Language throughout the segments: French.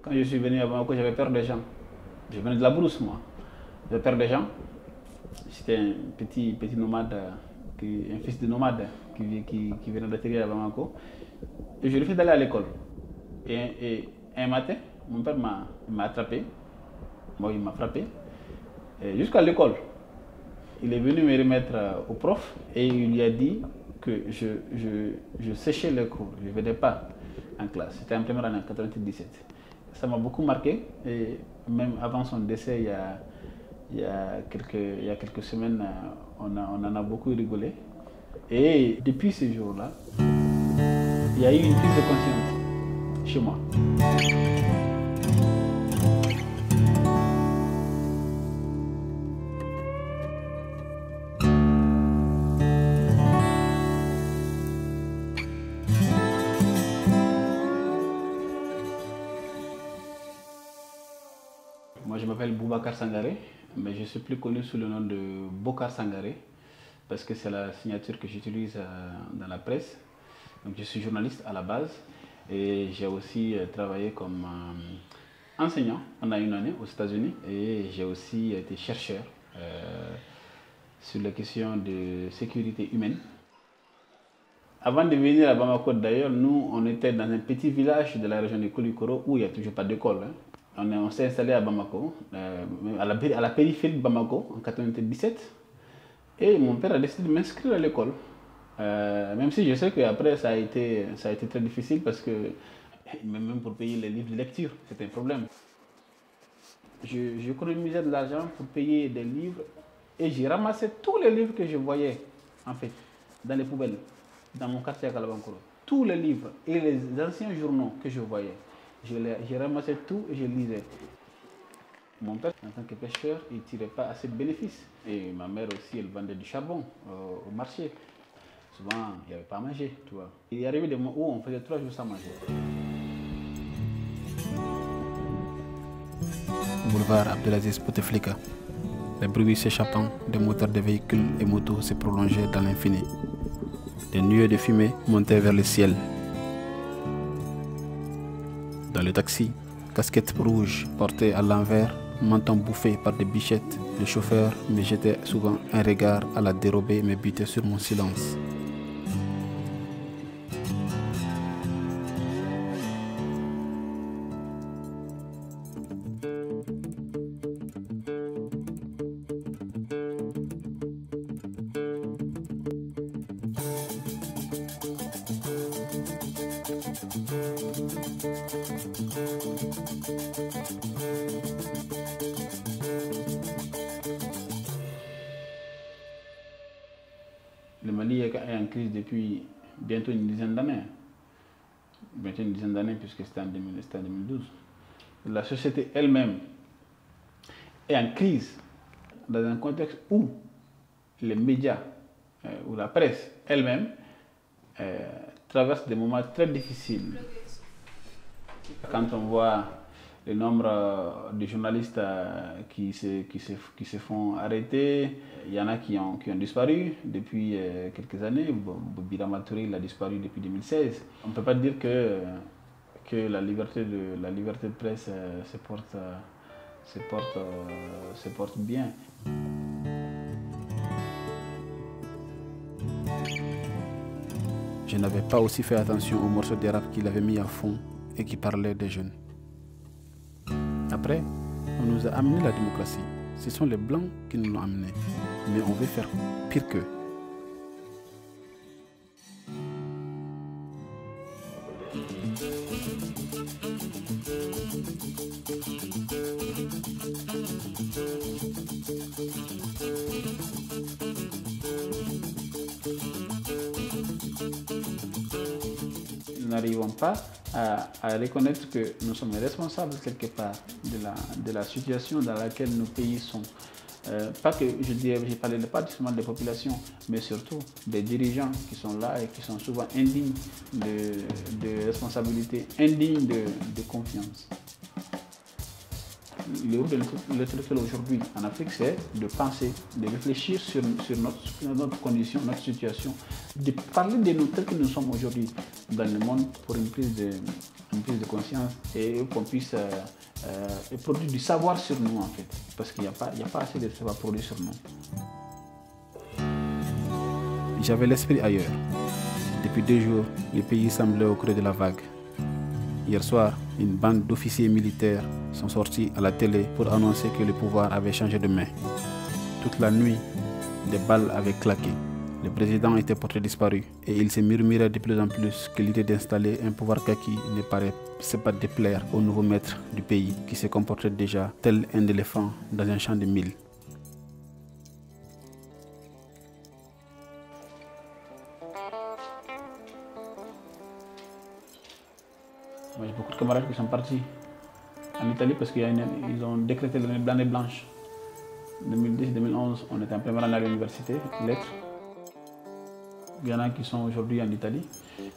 Quand je suis venu à Bamako, j'avais peur des gens. Je venais de la brousse, moi. J'avais peur des gens. J'étais un petit nomade, un fils de nomade qui venait d'atterrir à Bamako. Et je refusais d'aller à l'école. Et un matin, mon père m'a attrapé. Bon, il m'a frappé. Jusqu'à l'école. Il est venu me remettre au prof et il lui a dit que je séchais les cours. Je ne venais pas en classe. C'était en première année, en 1997. Ça m'a beaucoup marqué. Et même avant son décès, il y a quelques semaines, on en a beaucoup rigolé. Et depuis ce jour-là, il y a eu une prise de conscience chez moi. Moi, je m'appelle Boubacar Sangaré, mais je suis plus connu sous le nom de Bokar Sangaré, parce que c'est la signature que j'utilise dans la presse. Donc, je suis journaliste à la base et j'ai aussi travaillé comme enseignant pendant une année aux États-Unis et j'ai aussi été chercheur sur la question de sécurité humaine. Avant de venir à Bamako, d'ailleurs, nous, on était dans un petit village de la région de Koulikoro où il n'y a toujours pas d'école. On s'est installé à Bamako, à la périphérie de Bamako, en 1997. Et mon père a décidé de m'inscrire à l'école. Même si je sais qu'après, ça a été très difficile parce que, même pour payer les livres de lecture, c'était un problème. J'économisais de l'argent pour payer des livres et j'ai ramassé tous les livres que je voyais, en fait, dans les poubelles, dans mon quartier à Kalabankoro. Tous les livres et les anciens journaux que je voyais. J'ai ramassé tout et je lisais. Mon père, en tant que pêcheur, il ne tirait pas assez de bénéfices. Et ma mère aussi, elle vendait du charbon au marché. Souvent, il n'y avait pas à manger, tu vois. Il est arrivé des moments où on faisait 3 jours sans manger. Boulevard Abdelaziz Bouteflika. Les bruits s'échappant des moteurs de véhicules et motos se prolongeaient dans l'infini. Des nuées de fumée montaient vers le ciel. Dans le taxi, casquette rouge portée à l'envers, menton bouffé par des bichettes, le chauffeur me jetait souvent un regard à la dérobée mais butait sur mon silence. Le Mali est en crise depuis bientôt une dizaine d'années. Bientôt une dizaine d'années puisque c'était en 2012. La société elle-même est en crise dans un contexte où les médias ou la presse elle-même traverse des moments très difficiles. Quand on voit le nombre de journalistes qui se font arrêter, il y en a qui ont disparu depuis quelques années. Birama Touré, il a disparu depuis 2016. On ne peut pas dire que la liberté de presse se porte bien. Je n'avais pas aussi fait attention aux morceaux d'érable qu'il avait mis à fond et qui parlaient des jeunes. Après, on nous a amené la démocratie. Ce sont les Blancs qui nous l'ont amené. Mais on veut faire pire qu'eux. Nous n'arrivons pas à reconnaître que nous sommes responsables quelque part de la situation dans laquelle nos pays sont. Pas que je parlais pas seulement des populations, mais surtout des dirigeants qui sont là et qui sont souvent indignes de responsabilité, indignes de confiance. le rôle de l'intellectuel aujourd'hui en Afrique, c'est de penser, de réfléchir sur notre condition, notre situation, de parler de nous tels que nous sommes aujourd'hui dans le monde pour une prise de conscience et qu'on puisse produire du savoir sur nous en fait. Parce qu'il n'y a pas assez de savoir produit sur nous. J'avais l'esprit ailleurs. Depuis 2 jours, le pays semblait au creux de la vague. Hier soir, une bande d'officiers militaires sont sortis à la télé pour annoncer que le pouvoir avait changé de main. Toute la nuit, des balles avaient claqué. Le président était porté disparu et il se murmurait de plus en plus que l'idée d'installer un pouvoir kaki ne paraissait pas déplaire au nouveau maître du pays qui se comportait déjà tel un éléphant dans un champ de mil. Moi, j'ai beaucoup de camarades qui sont partis en Italie parce qu'ils ont décrété l'année blanche. 2010-2011, on était en première année à l'université, lettres. Il y en a qui sont aujourd'hui en Italie,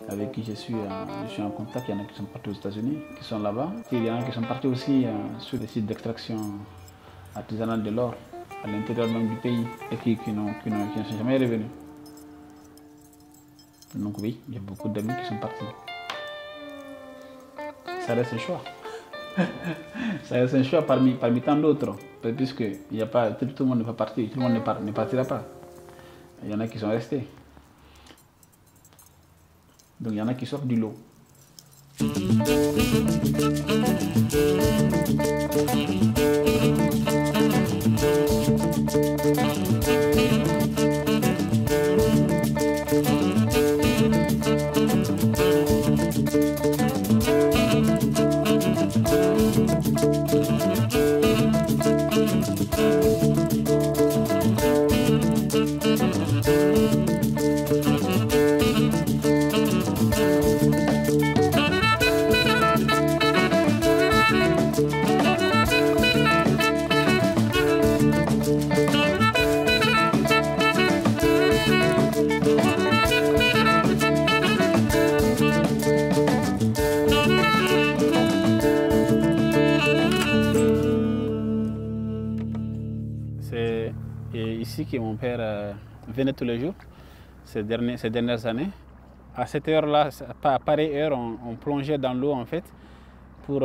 avec qui je suis en contact. Il y en a qui sont partis aux États-Unis, qui sont là-bas. Et il y en a qui sont partis aussi sur des sites d'extraction artisanale de l'or, à l'intérieur même du pays, et qui ne sont jamais revenus. Donc oui, il y a beaucoup d'amis qui sont partis. Ça reste un choix. Ça reste un choix parmi tant d'autres. Puisque tout le monde ne va partir, tout le monde ne partira pas. Il y en a qui sont restés. Donc il y en a qui sortent du lot. C'est ici que mon père venait tous les jours, ces dernières années. À cette heure-là, à pareille heure, on plongeait dans l'eau en fait pour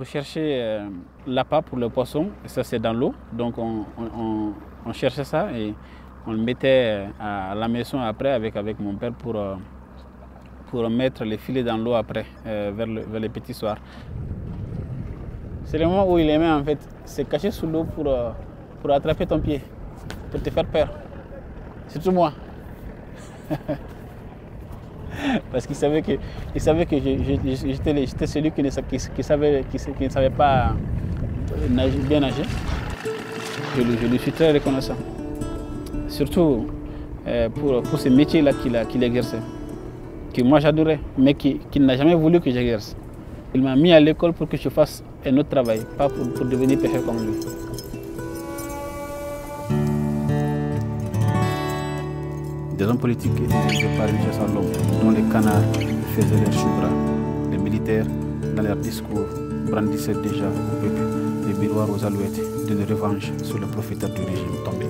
chercher l'appât pour le poisson. Et ça, c'est dans l'eau. Donc on cherchait ça et on le mettait à la maison après avec mon père pour mettre les filets dans l'eau après, vers les petits soirs. C'est le moment où il aimait en fait se cacher sous l'eau pour attraper ton pied, pour te faire peur. Surtout moi. Parce qu'il savait que j'étais celui qui ne savait pas bien nager. Je lui suis très reconnaissant. Surtout pour ce métier-là qu'il exerçait, que moi j'adorais, mais qu'il n'a jamais voulu que j'exerce. Il m'a mis à l'école pour que je fasse un autre travail, pas pour devenir pêcheur comme lui. Des hommes politiques dirigés par Richard Salom, dont les canards faisaient leur choubra. Les militaires, dans leurs discours, brandissaient déjà au peuple les miroirs aux alouettes d'une revanche sur le profiteur du régime tombé.